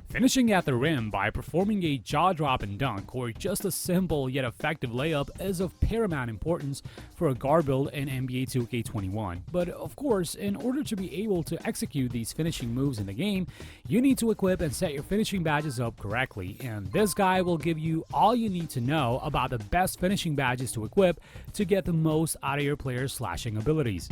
Finishing at the rim by performing a jaw-dropping dunk or just a simple yet effective layup is of paramount importance for a guard build in NBA 2K21. But of course, in order to be able to execute these finishing moves in the game, you need to equip and set your finishing badges up correctly, and this guide will give you all you need to know about the best finishing badges to equip to get the most out of your player's slashing abilities.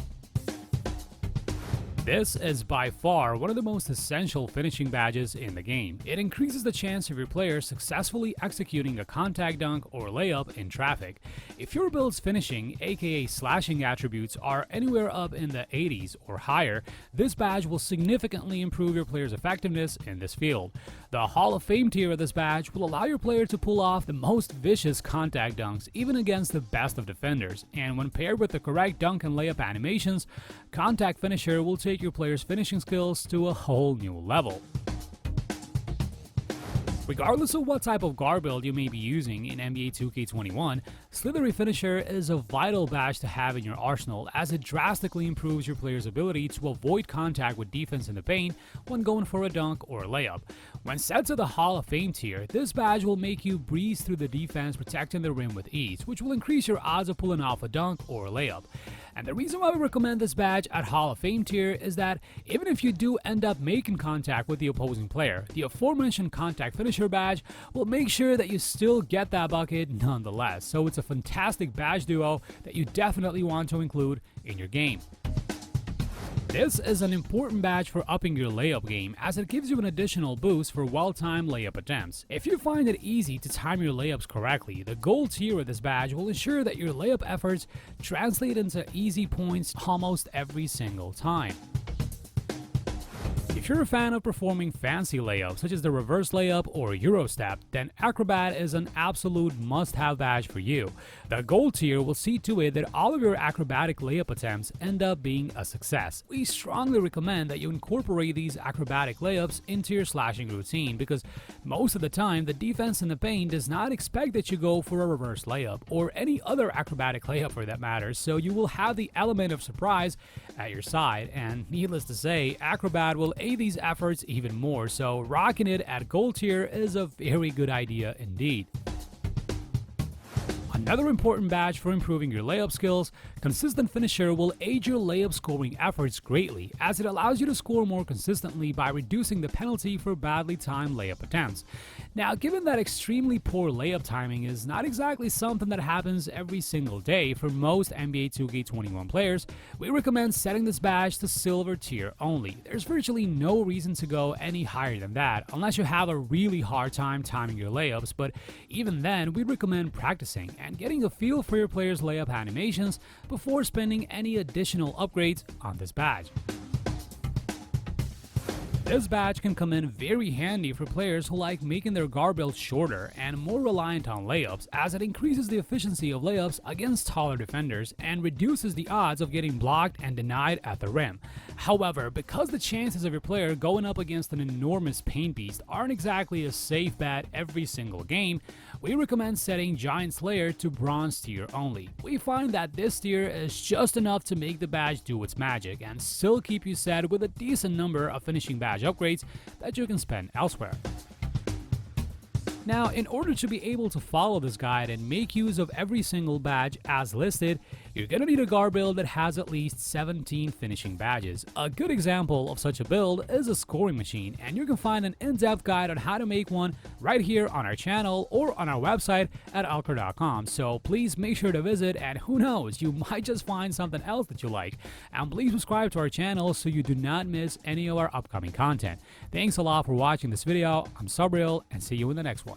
This is by far one of the most essential finishing badges in the game. It increases the chance of your player successfully executing a contact dunk or layup in traffic. If your build's finishing, aka slashing attributes, are anywhere up in the 80s or higher, this badge will significantly improve your player's effectiveness in this field. The Hall of Fame tier of this badge will allow your player to pull off the most vicious contact dunks even against the best of defenders, and when paired with the correct dunk and layup animations, Contact Finisher will take your player's finishing skills to a whole new level. Regardless of what type of guard build you may be using in NBA 2K21, SLITHERY Finisher is a vital badge to have in your arsenal as it drastically improves your player's ability to avoid contact with defense in the paint when going for a dunk or a layup. When set to the Hall of Fame tier, this badge will make you breeze through the defense protecting the rim with ease, which will increase your odds of pulling off a dunk or a layup. And the reason why we recommend this badge at Hall of Fame tier is that even if you do end up making contact with the opposing player, the aforementioned Contact Finisher badge will make sure that you still get that bucket nonetheless. So it's a fantastic badge duo that you definitely want to include in your game. This is an important badge for upping your layup game as it gives you an additional boost for well-timed layup attempts. If you find it easy to time your layups correctly, the gold tier of this badge will ensure that your layup efforts translate into easy points almost every single time. If you're a fan of performing fancy layups such as the reverse layup or Euro step, then ACROBAT is an absolute must-have badge for you. The gold tier will see to it that all of your acrobatic layup attempts end up being a success. We strongly recommend that you incorporate these acrobatic layups into your slashing routine because most of the time the defense in the paint does not expect that you go for a reverse layup or any other acrobatic layup for that matter, so you will have the element of surprise at your side, and needless to say, ACROBAT will aid these efforts even more, so rocking it at gold tier is a very good idea indeed. Another important badge for improving your layup skills, Consistent Finisher will aid your layup scoring efforts greatly as it allows you to score more consistently by reducing the penalty for badly timed layup attempts. Now, given that extremely poor layup timing is not exactly something that happens every single day for most NBA 2K21 players, we recommend setting this badge to silver tier only. There's virtually no reason to go any higher than that unless you have a really hard time timing your layups, but even then, we recommend practicing and getting a feel for your player's layup animations before spending any additional upgrades on this badge. This badge can come in very handy for players who like making their guard build shorter and more reliant on layups, as it increases the efficiency of layups against taller defenders and reduces the odds of getting blocked and denied at the rim. However, because the chances of your player going up against an enormous paint beast aren't exactly a safe bet every single game, we recommend setting Giant Slayer to bronze tier only. We find that this tier is just enough to make the badge do its magic and still keep you set with a decent number of finishing badge upgrades that you can spend elsewhere. Now, in order to be able to follow this guide and make use of every single badge as listed, you're going to need a guard build that has at least 17 finishing badges. A good example of such a build is a scoring machine, and you can find an in-depth guide on how to make one right here on our channel or on our website at AltChar.com, so please make sure to visit, and who knows, you might just find something else that you like. And please subscribe to our channel so you do not miss any of our upcoming content. Thanks a lot for watching this video. I'm Sabriel, and see you in the next one.